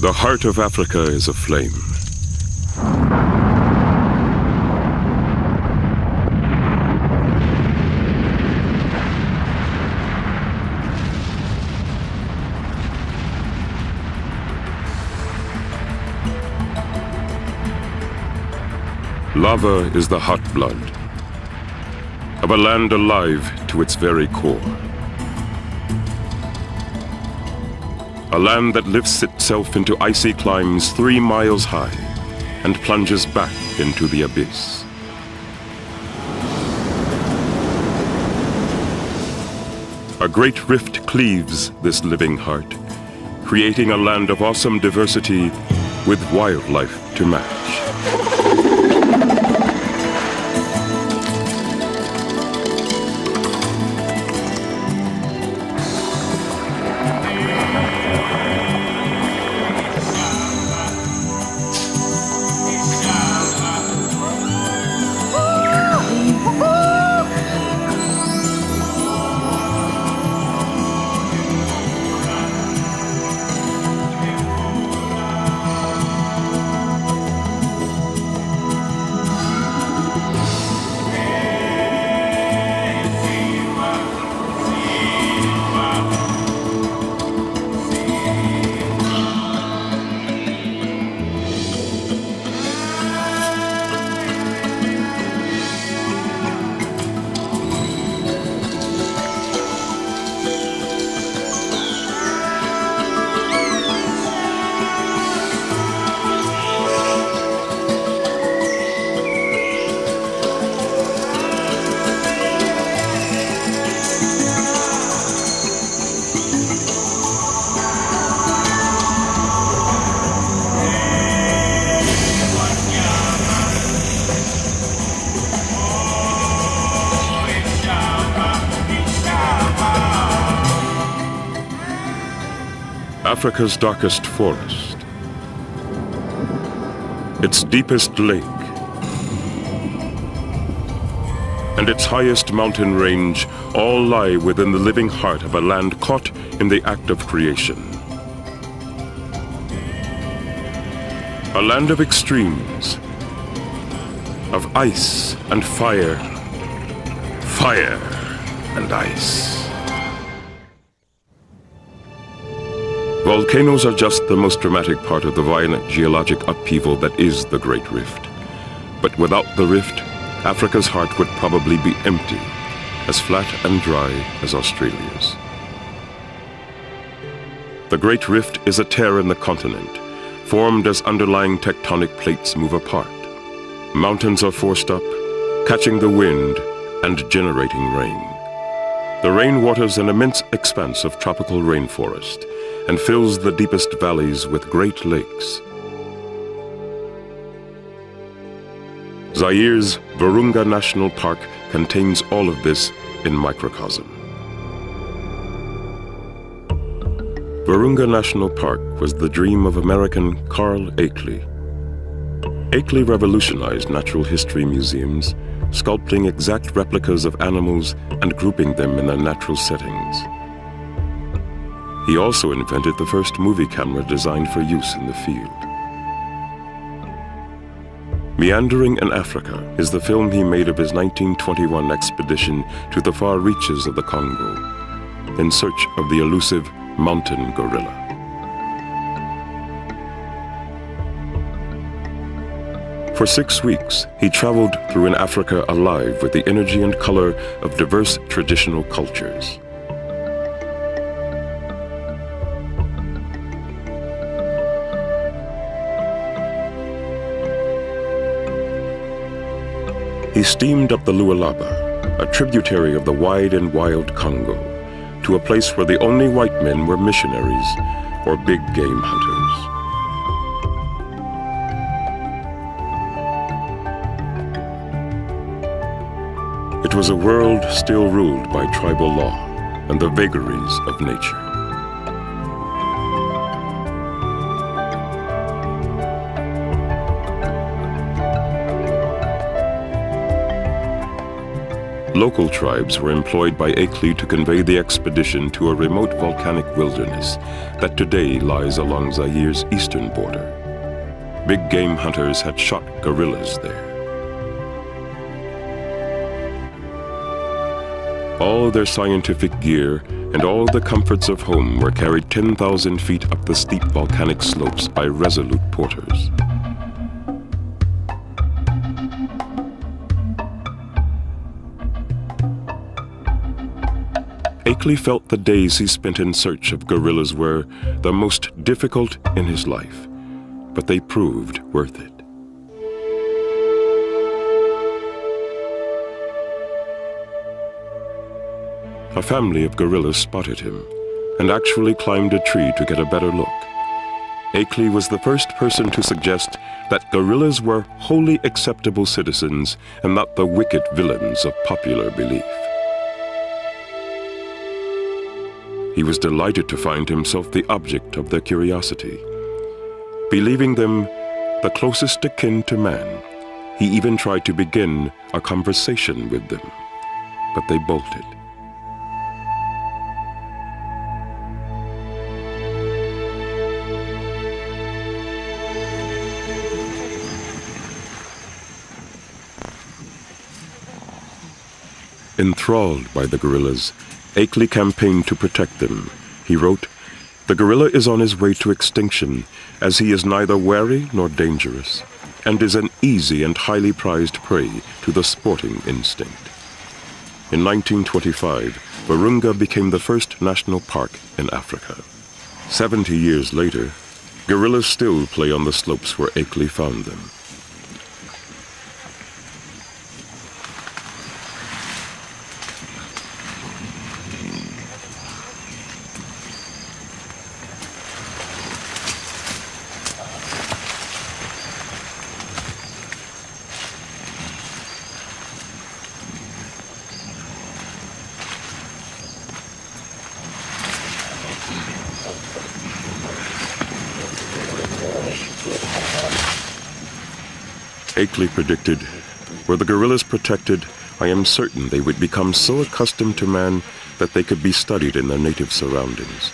The heart of Africa is aflame. Lava is the hot blood of a land alive to its very core. A land that lifts itself into icy climbs 3 miles high and plunges back into the abyss. A great rift cleaves this living heart, creating a land of awesome diversity with wildlife to match. Africa's darkest forest, its deepest lake, and its highest mountain range all lie within the living heart of a land caught in the act of creation. A land of extremes, of ice and fire, fire and ice. Volcanoes are just the most dramatic part of the violent geologic upheaval that is the Great Rift. But without the rift, Africa's heart would probably be empty, as flat and dry as Australia's. The Great Rift is a tear in the continent, formed as underlying tectonic plates move apart. Mountains are forced up, catching the wind and generating rain. The rain waters an immense expanse of tropical rainforest and fills the deepest valleys with great lakes. Zaire's Virunga National Park contains all of this in microcosm. Virunga National Park was the dream of American Carl Akeley. Akeley revolutionized natural history museums, sculpting exact replicas of animals and grouping them in their natural settings. He also invented the first movie camera designed for use in the field. Meandering in Africa is the film he made of his 1921 expedition to the far reaches of the Congo, in search of the elusive mountain gorilla. For 6 weeks, he traveled through an Africa alive with the energy and color of diverse traditional cultures. He steamed up the Lualaba, a tributary of the wide and wild Congo, to a place where the only white men were missionaries or big game hunters. It was a world still ruled by tribal law and the vagaries of nature. Local tribes were employed by Akeley to convey the expedition to a remote volcanic wilderness that today lies along Zaire's eastern border. Big game hunters had shot gorillas there. All their scientific gear and all the comforts of home were carried 10,000 feet up the steep volcanic slopes by resolute porters. Akeley felt the days he spent in search of gorillas were the most difficult in his life, but they proved worth it. A family of gorillas spotted him and actually climbed a tree to get a better look. Akeley was the first person to suggest that gorillas were wholly acceptable citizens and not the wicked villains of popular belief. He was delighted to find himself the object of their curiosity. Believing them the closest akin to man, he even tried to begin a conversation with them, but they bolted. Enthralled by the gorillas, Akeley campaigned to protect them. He wrote, "The gorilla is on his way to extinction, as he is neither wary nor dangerous, and is an easy and highly prized prey to the sporting instinct." In 1925, Virunga became the first national park in Africa. 70 years later, gorillas still play on the slopes where Akeley found them. Akeley predicted, "Were the gorillas protected, I am certain they would become so accustomed to man that they could be studied in their native surroundings."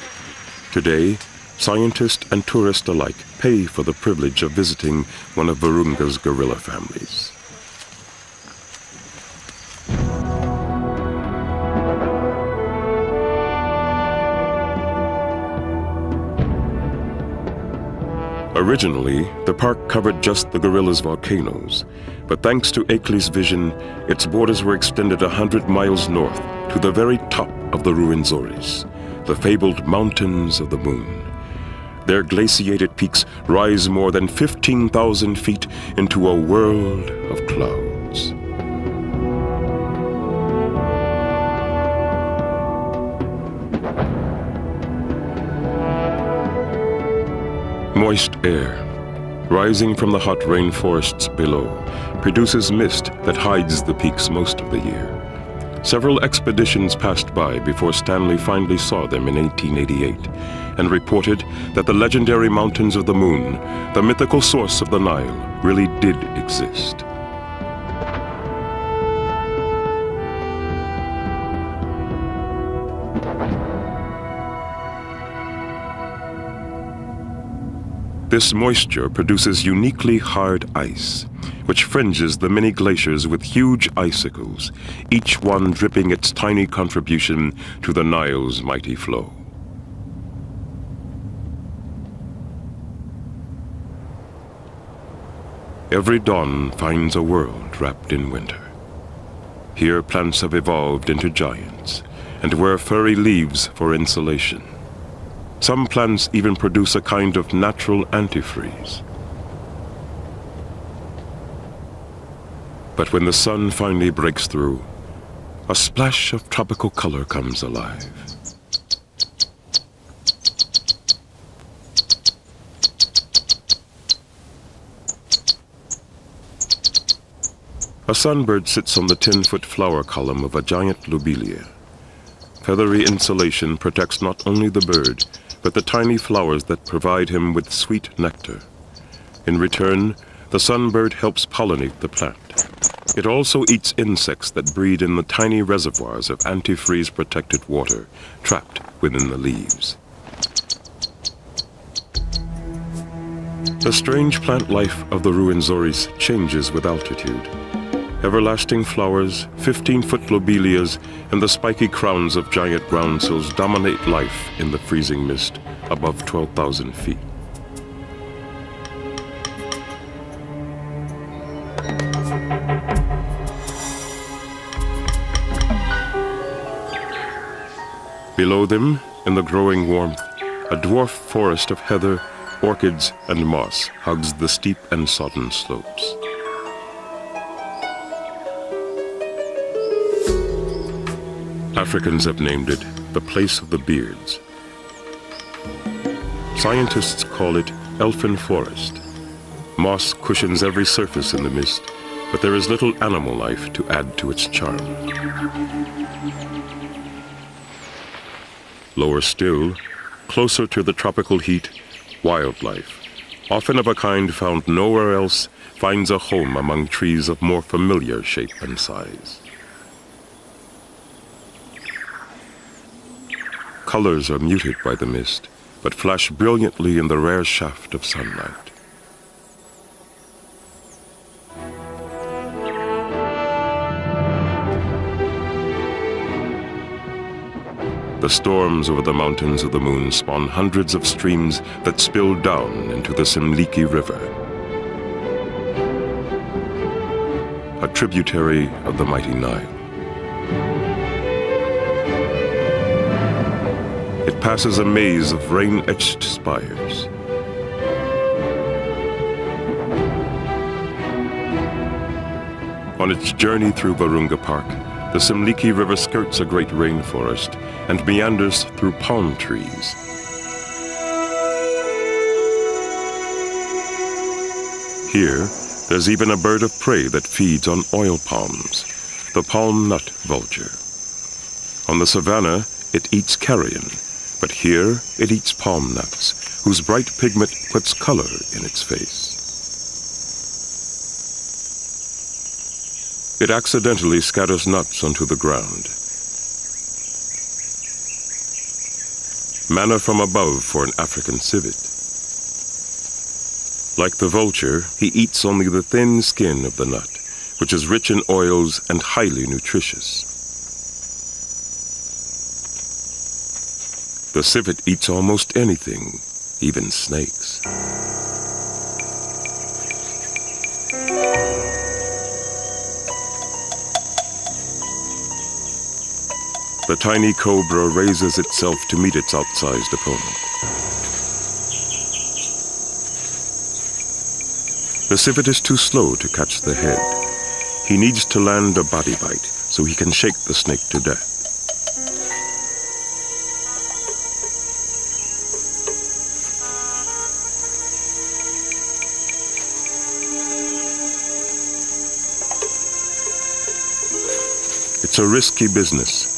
Today, scientists and tourists alike pay for the privilege of visiting one of Virunga's gorilla families. Originally, the park covered just the gorillas' volcanoes, but thanks to Akeley's vision, its borders were extended 100 miles north to the very top of the Ruwenzori's, the fabled mountains of the moon. Their glaciated peaks rise more than 15,000 feet into a world of clouds. Moist air, rising from the hot rainforests below, produces mist that hides the peaks most of the year. Several expeditions passed by before Stanley finally saw them in 1888 and reported that the legendary mountains of the moon, the mythical source of the Nile, really did exist. This moisture produces uniquely hard ice, which fringes the many glaciers with huge icicles, each one dripping its tiny contribution to the Nile's mighty flow. Every dawn finds a world wrapped in winter. Here plants have evolved into giants and wear furry leaves for insulation. Some plants even produce a kind of natural antifreeze. But when the sun finally breaks through, a splash of tropical color comes alive. A sunbird sits on the 10-foot flower column of a giant lobelia. Feathery insulation protects not only the bird, but the tiny flowers that provide him with sweet nectar. In return, the sunbird helps pollinate the plant. It also eats insects that breed in the tiny reservoirs of antifreeze-protected water trapped within the leaves. The strange plant life of the Ruinzoris changes with altitude. Everlasting flowers, 15-foot lobelias, and the spiky crowns of giant groundsels dominate life in the freezing mist above 12,000 feet. Below them, in the growing warmth, a dwarf forest of heather, orchids, and moss hugs the steep and sodden slopes. Africans have named it the place of the beards. Scientists call it elfin forest. Moss cushions every surface in the mist, but there is little animal life to add to its charm. Lower still, closer to the tropical heat, wildlife, often of a kind found nowhere else, finds a home among trees of more familiar shape and size. Colors are muted by the mist, but flash brilliantly in the rare shaft of sunlight. The storms over the mountains of the moon spawn hundreds of streams that spill down into the Semliki River, a tributary of the mighty Nile. It passes a maze of rain-etched spires. On its journey through Virunga Park, the Semliki River skirts a great rainforest and meanders through palm trees. Here, there's even a bird of prey that feeds on oil palms, the palm nut vulture. On the savanna, it eats carrion, but here it eats palm nuts, whose bright pigment puts color in its face. It accidentally scatters nuts onto the ground. Manna from above for an African civet. Like the vulture, he eats only the thin skin of the nut, which is rich in oils and highly nutritious. The civet eats almost anything, even snakes. The tiny cobra raises itself to meet its outsized opponent. The civet is too slow to catch the head. He needs to land a body bite so he can shake the snake to death. It's a risky business.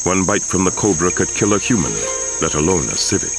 One bite from the cobra could kill a human, let alone a civet.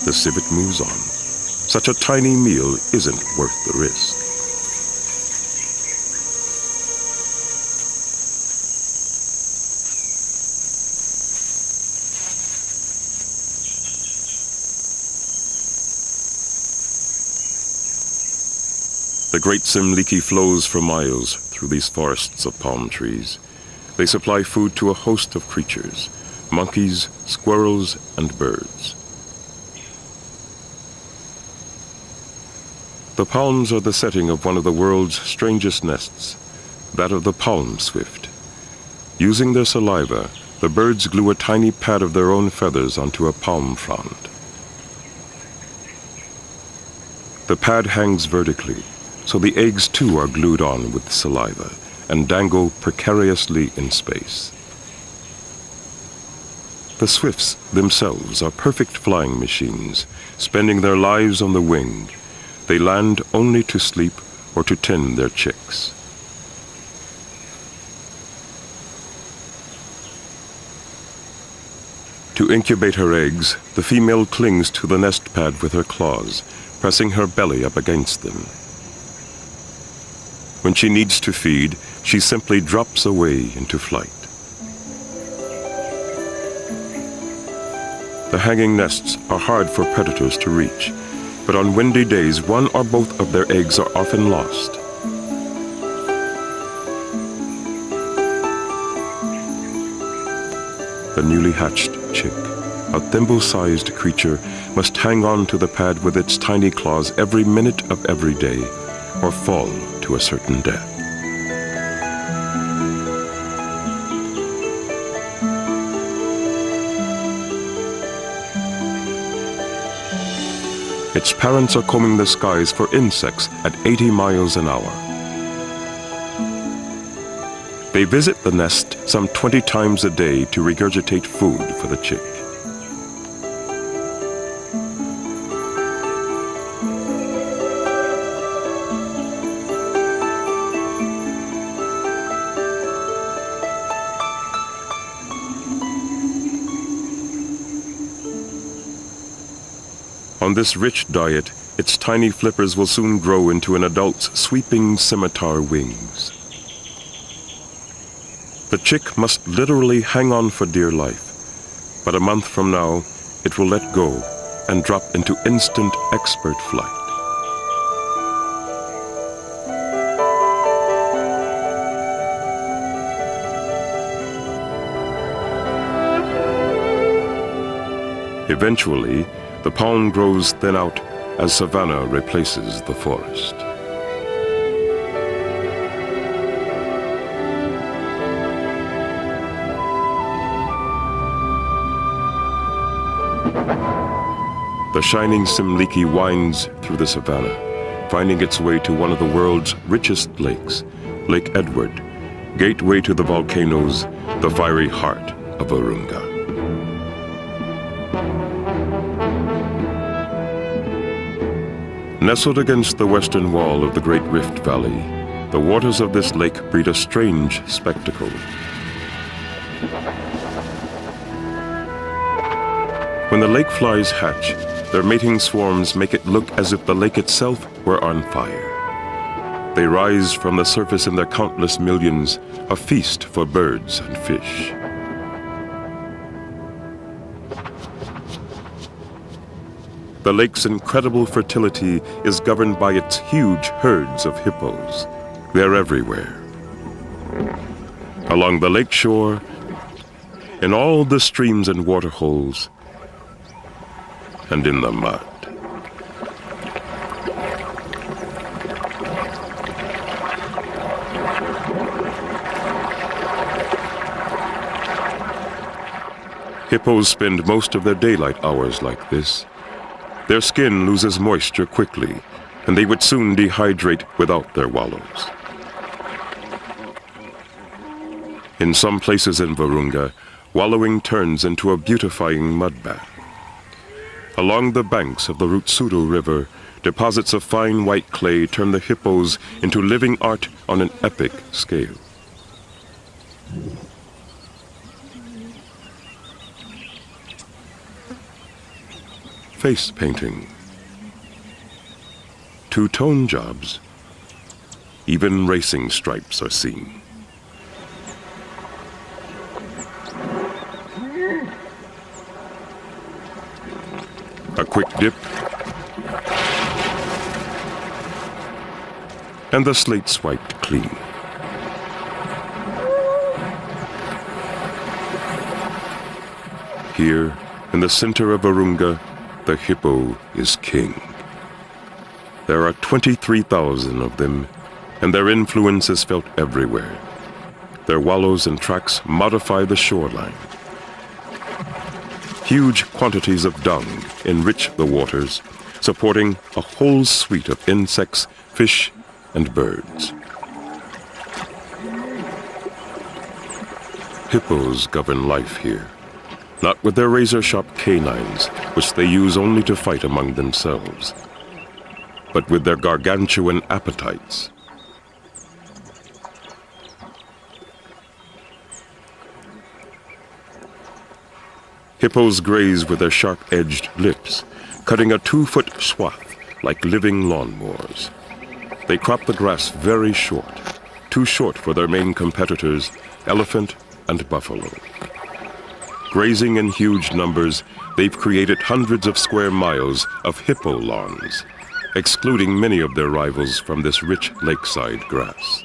The civet moves on. Such a tiny meal isn't worth the risk. The Great Semliki flows for miles through these forests of palm trees. They supply food to a host of creatures, monkeys, squirrels, and birds. The palms are the setting of one of the world's strangest nests, that of the palm swift. Using their saliva, the birds glue a tiny pad of their own feathers onto a palm frond. The pad hangs vertically, so the eggs too are glued on with saliva and dangle precariously in space. The swifts themselves are perfect flying machines, spending their lives on the wing. They land only to sleep or to tend their chicks. To incubate her eggs, the female clings to the nest pad with her claws, pressing her belly up against them. When she needs to feed, she simply drops away into flight. The hanging nests are hard for predators to reach, but on windy days, one or both of their eggs are often lost. The newly hatched chick, a thimble-sized creature, must hang on to the pad with its tiny claws every minute of every day, or fall to a certain death. Its parents are combing the skies for insects at 80 miles an hour. They visit the nest some 20 times a day to regurgitate food for the chick. On this rich diet, its tiny flippers will soon grow into an adult's sweeping scimitar wings. The chick must literally hang on for dear life, but a month from now, it will let go and drop into instant expert flight. Eventually, the palm grows thin out as savanna replaces the forest. The shining Simliki winds through the savanna, finding its way to one of the world's richest lakes, Lake Edward, gateway to the volcanoes, the fiery heart of Virunga. Nestled against the western wall of the Great Rift Valley, the waters of this lake breed a strange spectacle. When the lake flies hatch, their mating swarms make it look as if the lake itself were on fire. They rise from the surface in their countless millions, a feast for birds and fish. The lake's incredible fertility is governed by its huge herds of hippos. They're everywhere. Along the lake shore, in all the streams and waterholes, and in the mud. Hippos spend most of their daylight hours like this. Their skin loses moisture quickly, and they would soon dehydrate without their wallows. In some places in Virunga, wallowing turns into a beautifying mud bath. Along the banks of the Rutsudo River, deposits of fine white clay turn the hippos into living art on an epic scale. Face painting. Two-tone jobs. Even racing stripes are seen. A quick dip, and the slate swiped clean. Here, in the center of Virunga, the hippo is king. There are 23,000 of them, and their influence is felt everywhere. Their wallows and tracks modify the shoreline. Huge quantities of dung enrich the waters, supporting a whole suite of insects, fish, and birds. Hippos govern life here, not with their razor-sharp canines, which they use only to fight among themselves, but with their gargantuan appetites. Hippos graze with their sharp-edged lips, cutting a 2-foot swath like living lawnmowers. They crop the grass very short, too short for their main competitors, elephant and buffalo. Grazing in huge numbers, they've created hundreds of square miles of hippo lawns, excluding many of their rivals from this rich lakeside grass.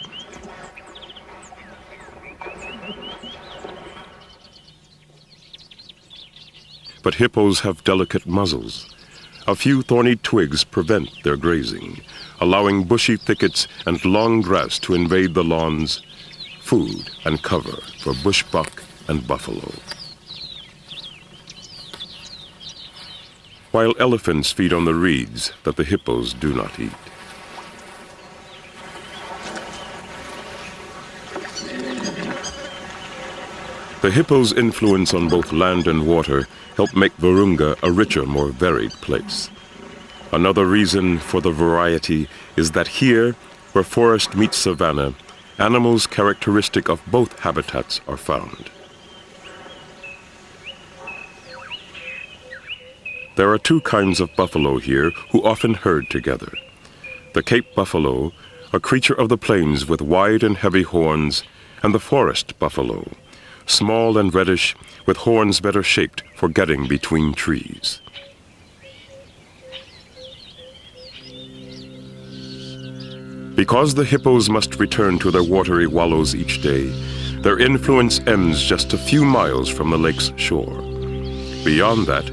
But hippos have delicate muzzles. A few thorny twigs prevent their grazing, allowing bushy thickets and long grass to invade the lawns, food and cover for bush buck and buffalo. While elephants feed on the reeds that the hippos do not eat. The hippo's influence on both land and water help make Virunga a richer, more varied place. Another reason for the variety is that here, where forest meets savanna, animals characteristic of both habitats are found. There are 2 kinds of buffalo here who often herd together. The Cape buffalo, a creature of the plains with wide and heavy horns, and the forest buffalo, small and reddish, with horns better shaped for getting between trees. Because the hippos must return to their watery wallows each day, their influence ends just a few miles from the lake's shore. Beyond that,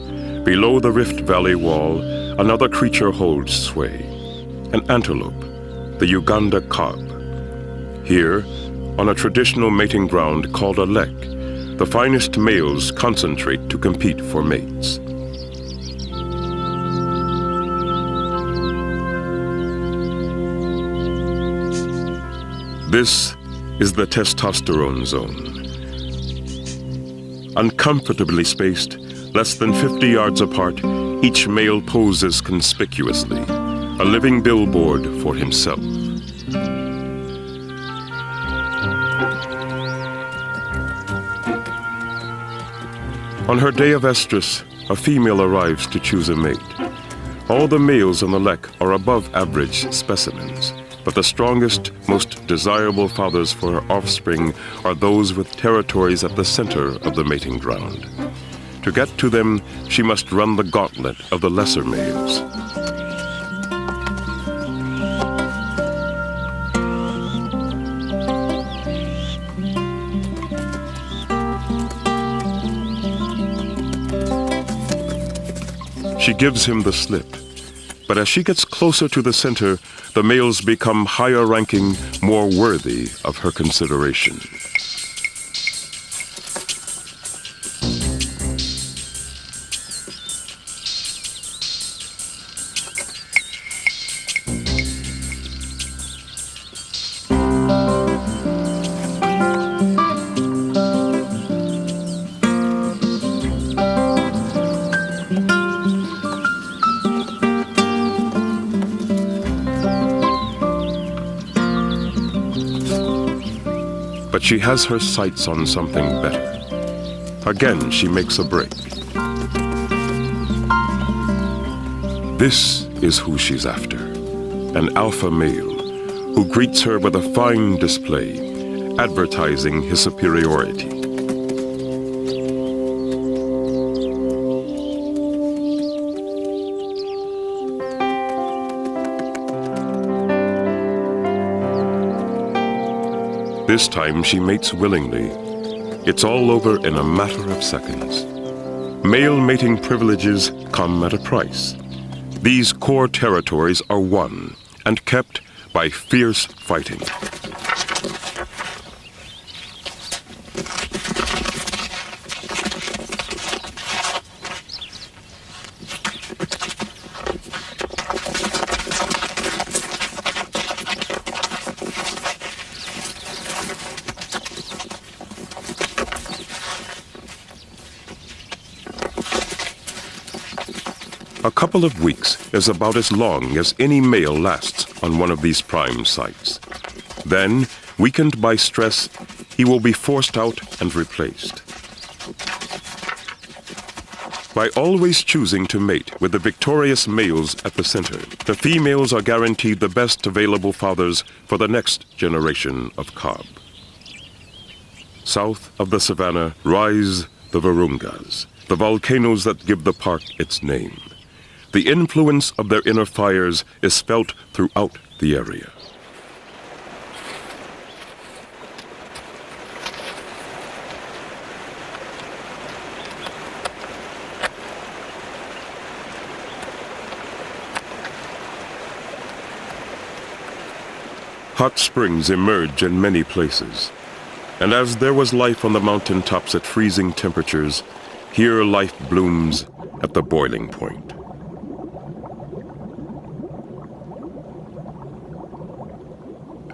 below the Rift Valley wall, another creature holds sway, an antelope, the Uganda cob. Here, on a traditional mating ground called a lek, the finest males concentrate to compete for mates. This is the testosterone zone. Uncomfortably spaced, less than 50 yards apart, each male poses conspicuously, a living billboard for himself. On her day of estrus, a female arrives to choose a mate. All the males on the lek are above average specimens, but the strongest, most desirable fathers for her offspring are those with territories at the center of the mating ground. To get to them, she must run the gauntlet of the lesser males. She gives him the slip, but as she gets closer to the center, the males become higher ranking, more worthy of her consideration. But she has her sights on something better. Again, she makes a break. This is who she's after, an alpha male who greets her with a fine display, advertising his superiority. This time she mates willingly. It's all over in a matter of seconds. Male mating privileges come at a price. These core territories are won and kept by fierce fighting. A couple of weeks is about as long as any male lasts on one of these prime sites. Then, weakened by stress, he will be forced out and replaced. By always choosing to mate with the victorious males at the center, the females are guaranteed the best available fathers for the next generation of cob. South of the savanna rise the Virungas, the volcanoes that give the park its name. The influence of their inner fires is felt throughout the area. Hot springs emerge in many places, and as there was life on the mountain tops at freezing temperatures, here life blooms at the boiling point.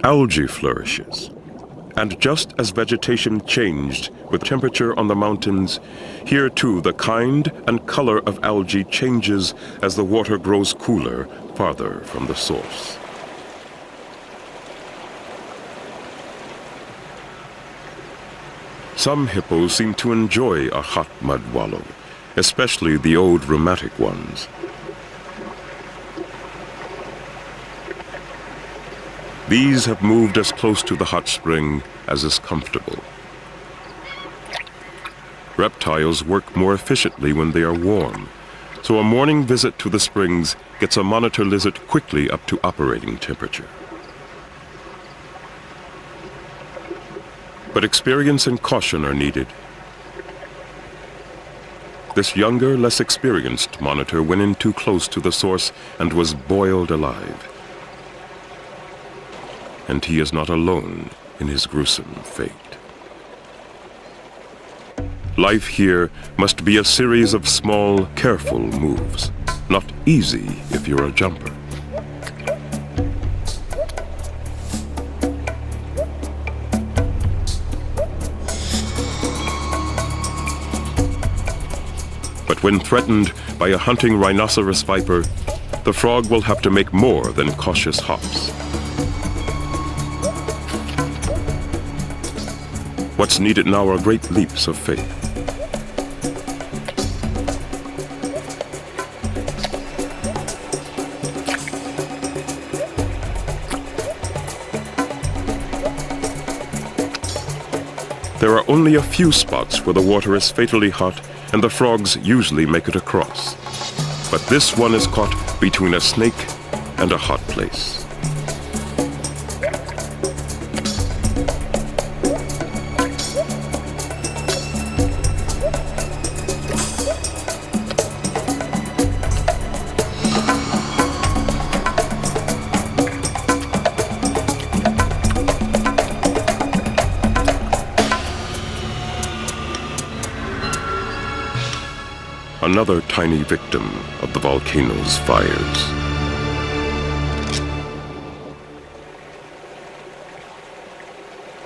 Algae flourishes, and just as vegetation changed with temperature on the mountains, here too the kind and color of algae changes as the water grows cooler farther from the source. Some hippos seem to enjoy a hot mud wallow, especially the old rheumatic ones. These have moved as close to the hot spring as is comfortable. Reptiles work more efficiently when they are warm, so a morning visit to the springs gets a monitor lizard quickly up to operating temperature. But experience and caution are needed. This younger, less experienced monitor went in too close to the source and was boiled alive. And he is not alone in his gruesome fate. Life here must be a series of small, careful moves. Not easy if you're a jumper. But when threatened by a hunting rhinoceros viper, the frog will have to make more than cautious hops. What's needed now are great leaps of faith. There are only a few spots where the water is fatally hot and the frogs usually make it across. But this one is caught between a snake and a hot place. Another tiny victim of the volcano's fires.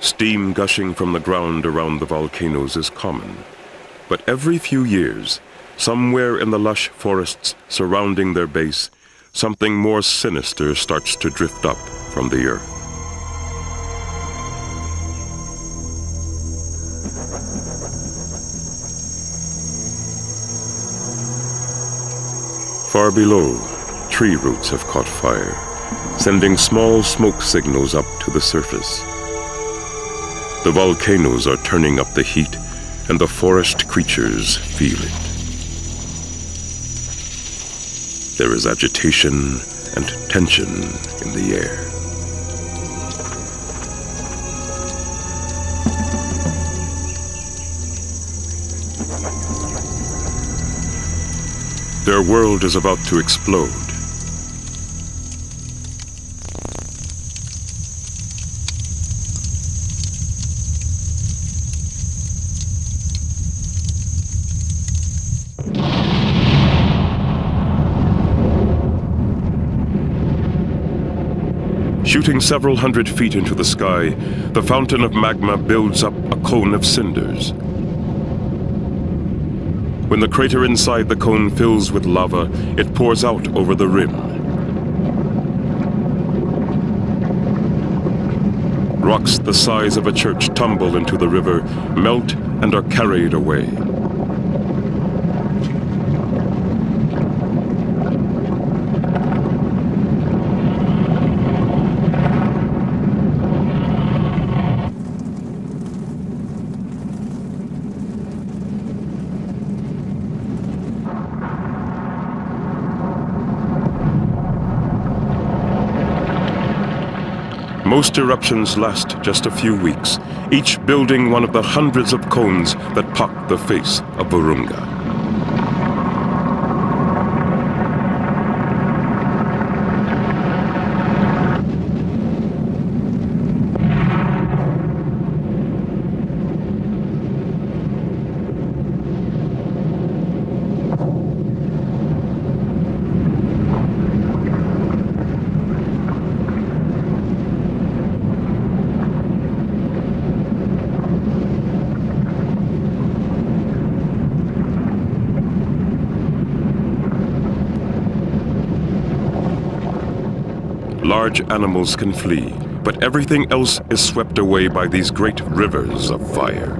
Steam gushing from the ground around the volcanoes is common, but every few years, somewhere in the lush forests surrounding their base, something more sinister starts to drift up from the earth. Far below, tree roots have caught fire, sending small smoke signals up to the surface. The volcanoes are turning up the heat, and the forest creatures feel it. There is agitation and tension in the air. Their world is about to explode. Shooting several hundred feet into the sky, the fountain of magma builds up a cone of cinders. When the crater inside the cone fills with lava, it pours out over the rim. Rocks the size of a church tumble into the river, melt, and are carried away. Most eruptions last just a few weeks, each building one of the hundreds of cones that pock the face of Virunga. Large animals can flee, but everything else is swept away by these great rivers of fire.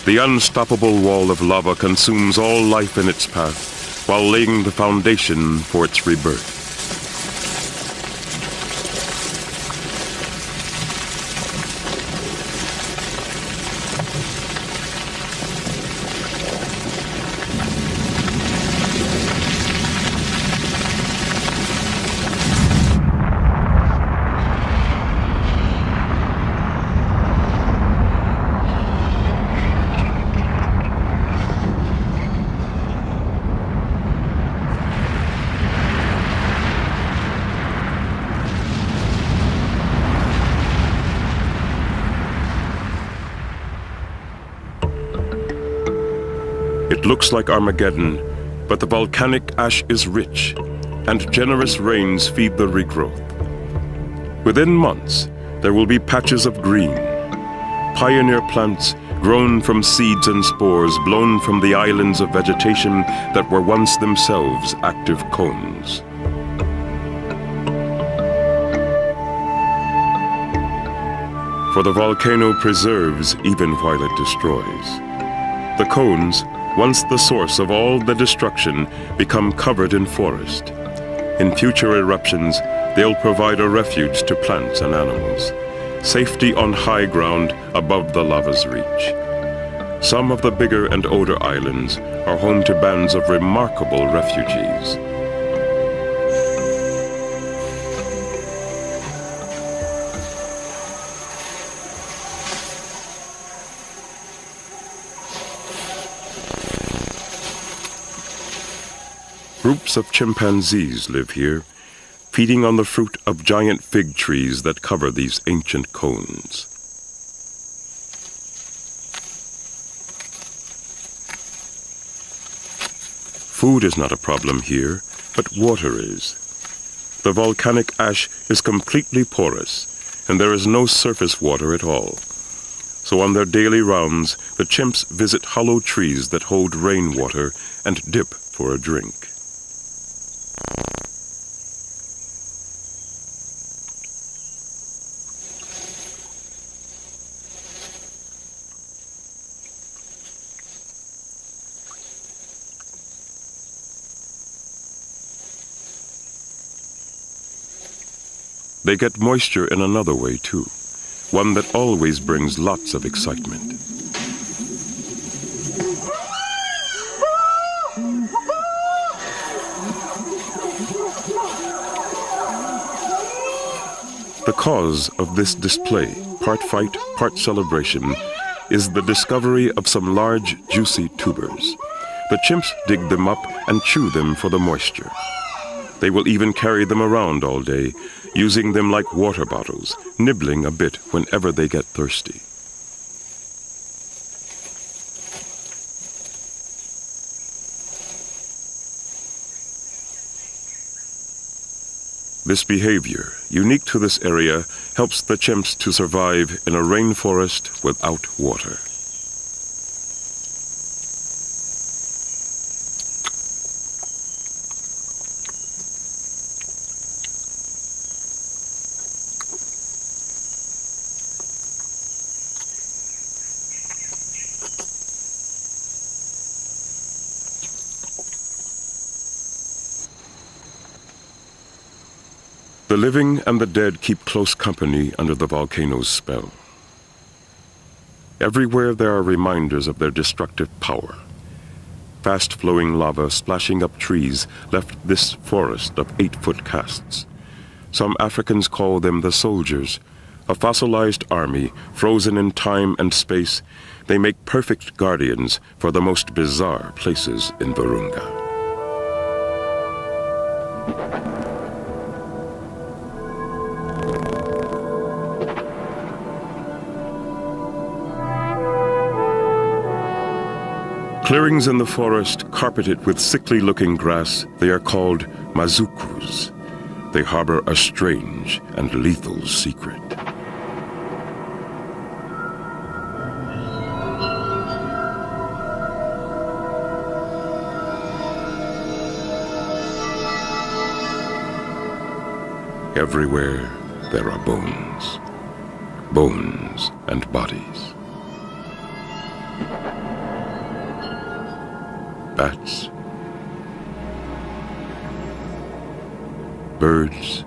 The unstoppable wall of lava consumes all life in its path, while laying the foundation for its rebirth. It looks like Armageddon, but the volcanic ash is rich, and generous rains feed the regrowth. Within months, there will be patches of green, pioneer plants grown from seeds and spores blown from the islands of vegetation that were once themselves active cones. For the volcano preserves even while it destroys. The cones, once the source of all the destruction, become covered in forest. In future eruptions, they'll provide a refuge to plants and animals, safety on high ground above the lava's reach. Some of the bigger and older islands are home to bands of remarkable refugees. Groups of chimpanzees live here, feeding on the fruit of giant fig trees that cover these ancient cones. Food is not a problem here, but water is. The volcanic ash is completely porous, and there is no surface water at all. So on their daily rounds, the chimps visit hollow trees that hold rainwater and dip for a drink. They get moisture in another way too, one that always brings lots of excitement. The cause of this display, part fight, part celebration, is the discovery of some large, juicy tubers. The chimps dig them up and chew them for the moisture. They will even carry them around all day, using them like water bottles, nibbling a bit whenever they get thirsty. This behavior, unique to this area, helps the chimps to survive in a rainforest without water. The living and the dead keep close company under the volcano's spell. Everywhere there are reminders of their destructive power. Fast-flowing lava splashing up trees left this forest of 8-foot casts. Some Africans call them the soldiers, a fossilized army frozen in time and space. They make perfect guardians for the most bizarre places in Virunga. Clearings in the forest, carpeted with sickly-looking grass, they are called mazukus. They harbor a strange and lethal secret. Everywhere there are bones. Bones and bodies. Bats, birds,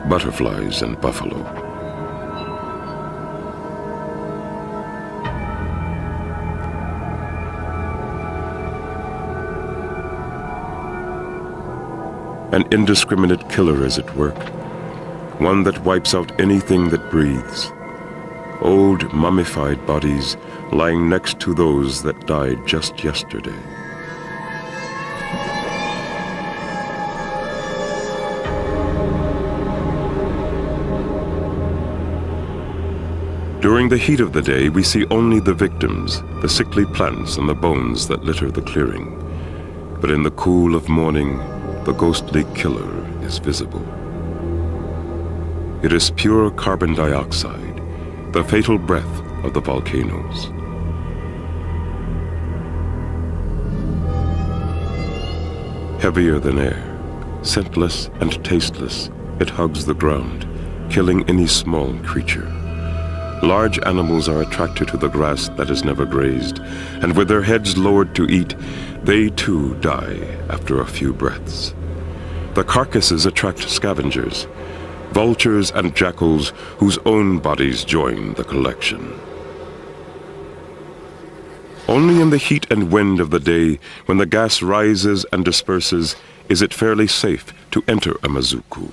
butterflies and buffalo. An indiscriminate killer is at work, one that wipes out anything that breathes. Old mummified bodies lying next to those that died just yesterday. During the heat of the day, we see only the victims, the sickly plants and the bones that litter the clearing. But in the cool of morning, the ghostly killer is visible. It is pure carbon dioxide, the fatal breath of the volcanoes. Heavier than air, scentless and tasteless, it hugs the ground, killing any small creature. Large animals are attracted to the grass that is never grazed, and with their heads lowered to eat, they too die after a few breaths. The carcasses attract scavengers, vultures and jackals whose own bodies join the collection. Only in the heat and wind of the day, when the gas rises and disperses, is it fairly safe to enter a mazuku.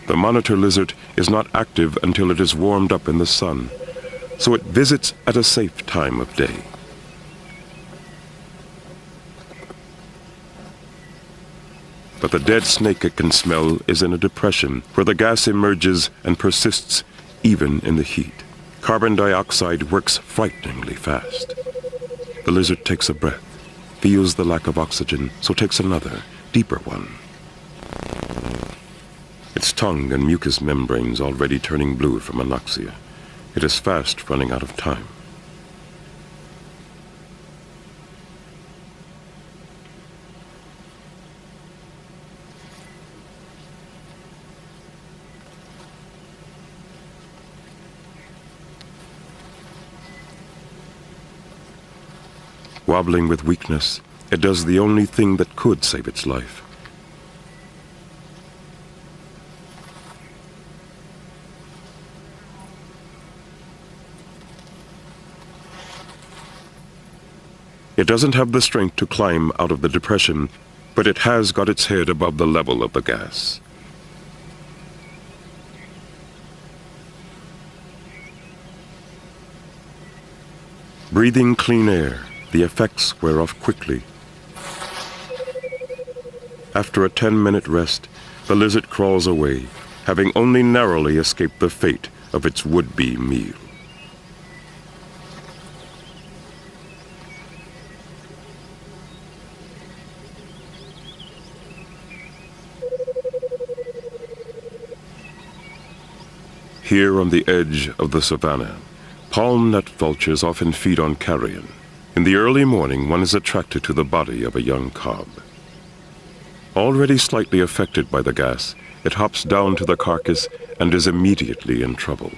The monitor lizard is not active until it is warmed up in the sun, so it visits at a safe time of day. But the dead snake it can smell is in a depression where the gas emerges and persists even in the heat. Carbon dioxide works frighteningly fast. The lizard takes a breath, feels the lack of oxygen, so takes another, deeper one. Its tongue and mucous membranes already turning blue from anoxia. It is fast running out of time. Wobbling with weakness, it does the only thing that could save its life. It doesn't have the strength to climb out of the depression, but it has got its head above the level of the gas. Breathing clean air, the effects wear off quickly. After a 10-minute rest, the lizard crawls away, having only narrowly escaped the fate of its would-be meal. Here on the edge of the savanna, palm nut vultures often feed on carrion. In the early morning, one is attracted to the body of a young cob. Already slightly affected by the gas, it hops down to the carcass and is immediately in trouble.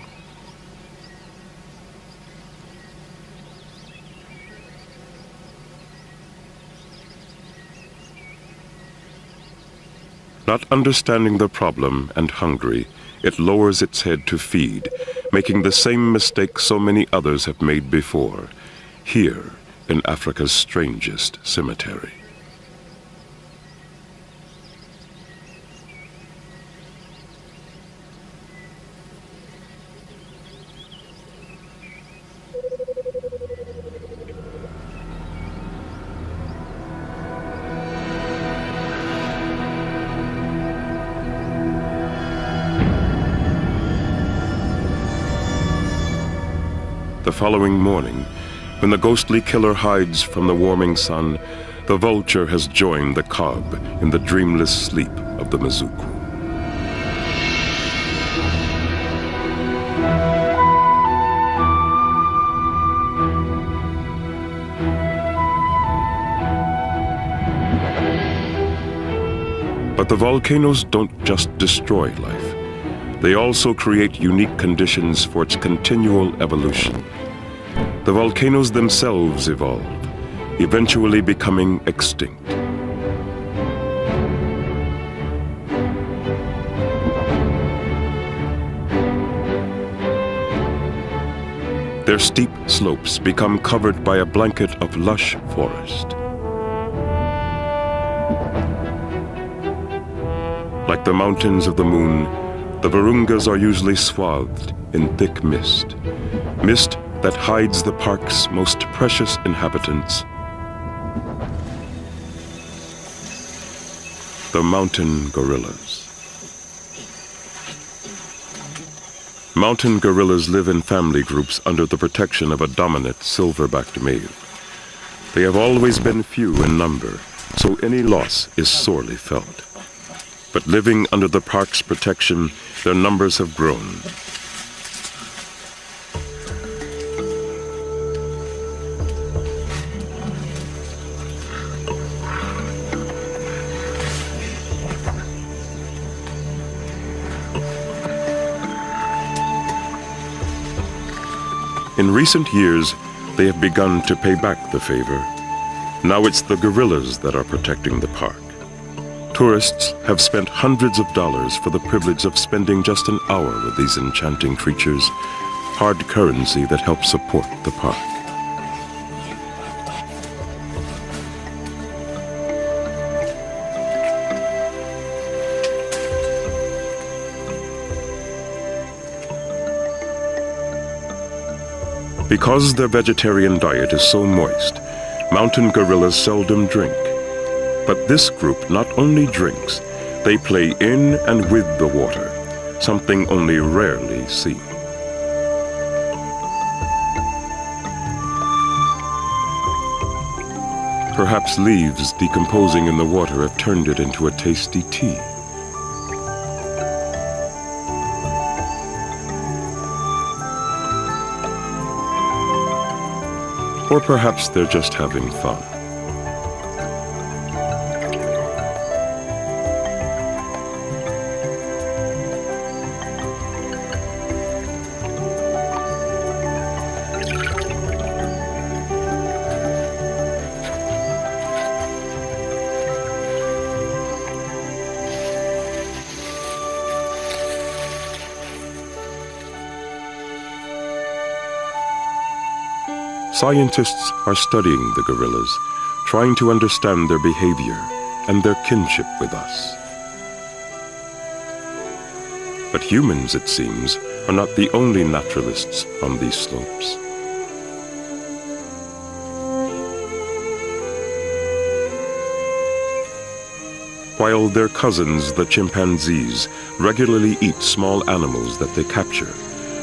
Not understanding the problem and hungry, it lowers its head to feed, making the same mistake so many others have made before, here in Africa's strangest cemetery. The following morning, when the ghostly killer hides from the warming sun, the vulture has joined the cob in the dreamless sleep of the Mazuku. But the volcanoes don't just destroy life. They also create unique conditions for its continual evolution. The volcanoes themselves evolve, eventually becoming extinct. Their steep slopes become covered by a blanket of lush forest. Like the mountains of the moon, the Virungas are usually swathed in thick mist, mist that hides the park's most precious inhabitants, the mountain gorillas. Mountain gorillas live in family groups under the protection of a dominant silverbacked male. They have always been few in number, so any loss is sorely felt. But living under the park's protection, their numbers have grown. In recent years, they have begun to pay back the favor. Now it's the gorillas that are protecting the park. Tourists have spent hundreds of dollars for the privilege of spending just an hour with these enchanting creatures, hard currency that helps support the park. Because their vegetarian diet is so moist, mountain gorillas seldom drink. But this group not only drinks, they play in and with the water, something only rarely seen. Perhaps leaves decomposing in the water have turned it into a tasty tea. Or perhaps they're just having fun. Scientists are studying the gorillas, trying to understand their behavior and their kinship with us. But humans, it seems, are not the only naturalists on these slopes. While their cousins, the chimpanzees, regularly eat small animals that they capture,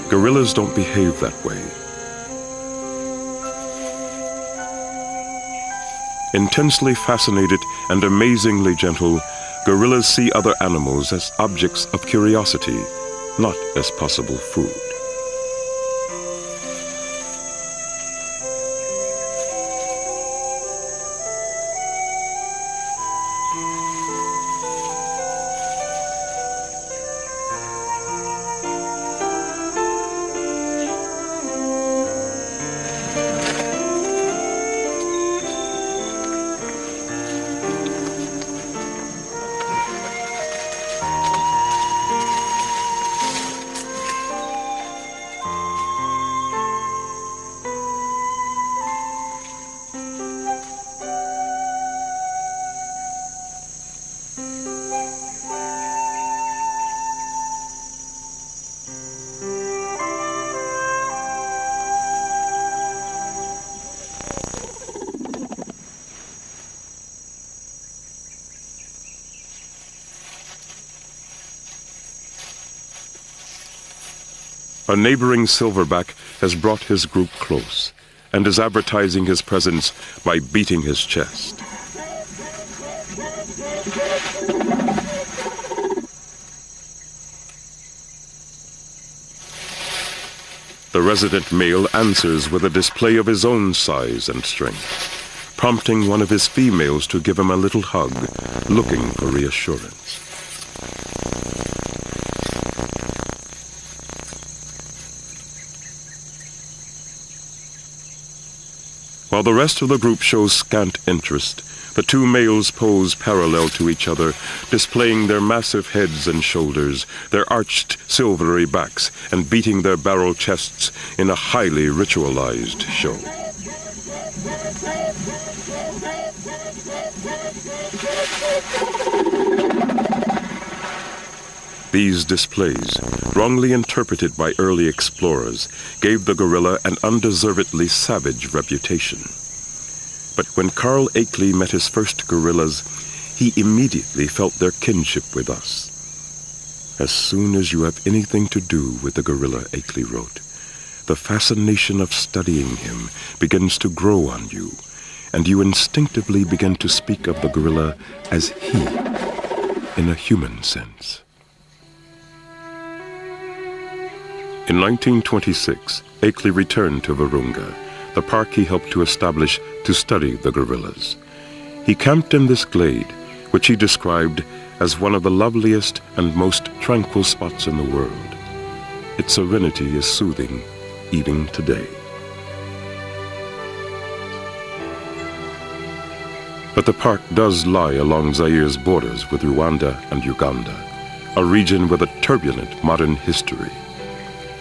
gorillas don't behave that way. Intensely fascinated and amazingly gentle, gorillas see other animals as objects of curiosity, not as possible food. A neighboring silverback has brought his group close and is advertising his presence by beating his chest. The resident male answers with a display of his own size and strength, prompting one of his females to give him a little hug, looking for reassurance. While the rest of the group shows scant interest, the two males pose parallel to each other, displaying their massive heads and shoulders, their arched silvery backs, and beating their barrel chests in a highly ritualized show. These displays, wrongly interpreted by early explorers, gave the gorilla an undeservedly savage reputation. But when Carl Akeley met his first gorillas, he immediately felt their kinship with us. As soon as you have anything to do with the gorilla, Akeley wrote, the fascination of studying him begins to grow on you, and you instinctively begin to speak of the gorilla as he, in a human sense. In 1926, Akeley returned to Virunga, the park he helped to establish to study the gorillas. He camped in this glade, which he described as one of the loveliest and most tranquil spots in the world. Its serenity is soothing even today. But the park does lie along Zaire's borders with Rwanda and Uganda, a region with a turbulent modern history.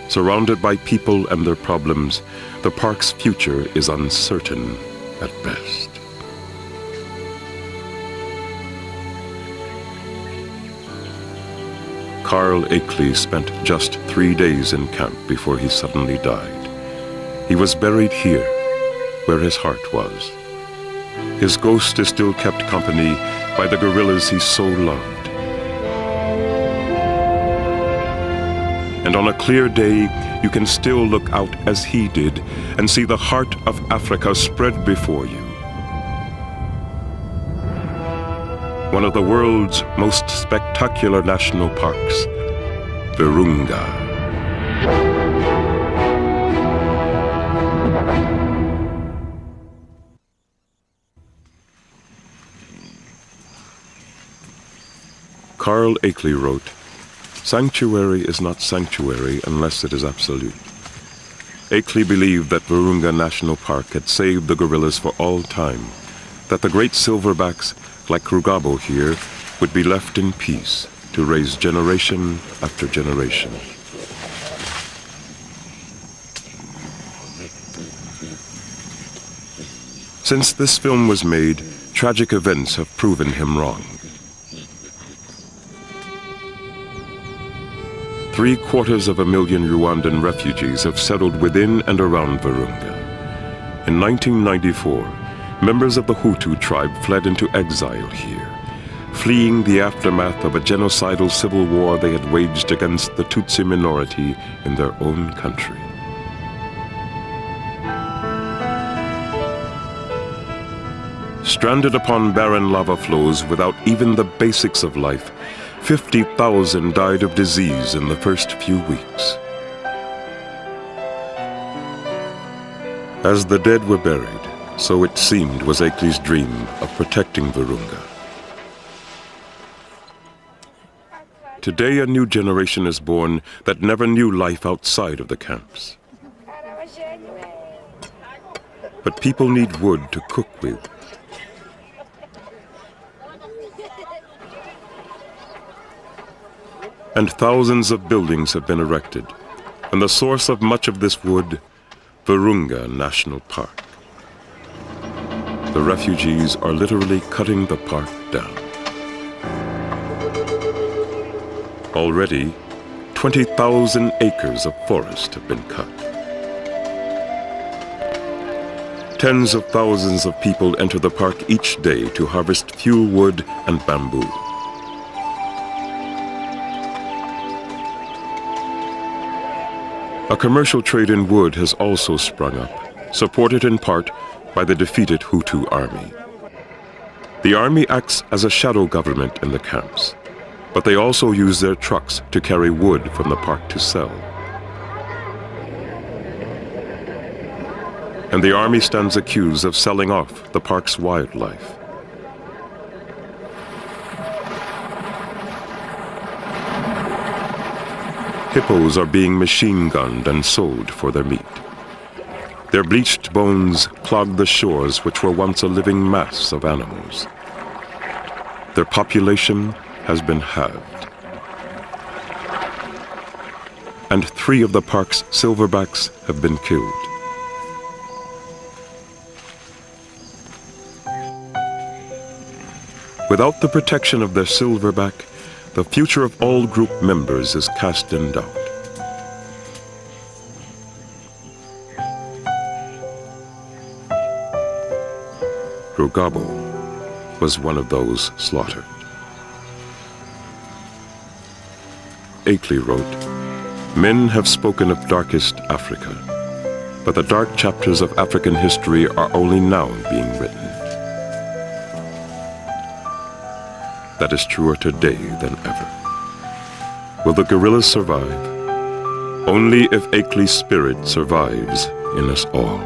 Surrounded by people and their problems, the park's future is uncertain at best. Carl Akeley spent just 3 days in camp before he suddenly died. He was buried here, where his heart was. His ghost is still kept company by the gorillas he so loved. And on a clear day, you can still look out as he did and see the heart of Africa spread before you. One of the world's most spectacular national parks, Virunga. Carl Akeley wrote, "Sanctuary is not sanctuary unless it is absolute." Akeley believed that Virunga National Park had saved the gorillas for all time, that the great silverbacks, like Rugabo here, would be left in peace to raise generation after generation. Since this film was made, tragic events have proven him wrong. 750,000 Rwandan refugees have settled within and around Virunga. In 1994, members of the Hutu tribe fled into exile here, fleeing the aftermath of a genocidal civil war they had waged against the Tutsi minority in their own country. Stranded upon barren lava flows without even the basics of life, 50,000 died of disease in the first few weeks. As the dead were buried, so it seemed was Akeley's dream of protecting Virunga. Today a new generation is born that never knew life outside of the camps. But people need wood to cook with. And thousands of buildings have been erected, and the source of much of this wood, Virunga National Park. The refugees are literally cutting the park down. Already, 20,000 acres of forest have been cut. Tens of thousands of people enter the park each day to harvest fuel wood and bamboo. A commercial trade in wood has also sprung up, supported in part by the defeated Hutu army. The army acts as a shadow government in the camps, but they also use their trucks to carry wood from the park to sell. And the army stands accused of selling off the park's wildlife. Hippos are being machine-gunned and sold for their meat. Their bleached bones clog the shores which were once a living mass of animals. Their population has been halved. And 3 of the park's silverbacks have been killed. Without the protection of their silverback, the future of all group members is cast in doubt. Rugabo was one of those slaughtered. Akeley wrote, "Men have spoken of darkest Africa, but the dark chapters of African history are only now being written." That is truer today than ever. Will the guerrillas survive? Only if Akeley's spirit survives in us all.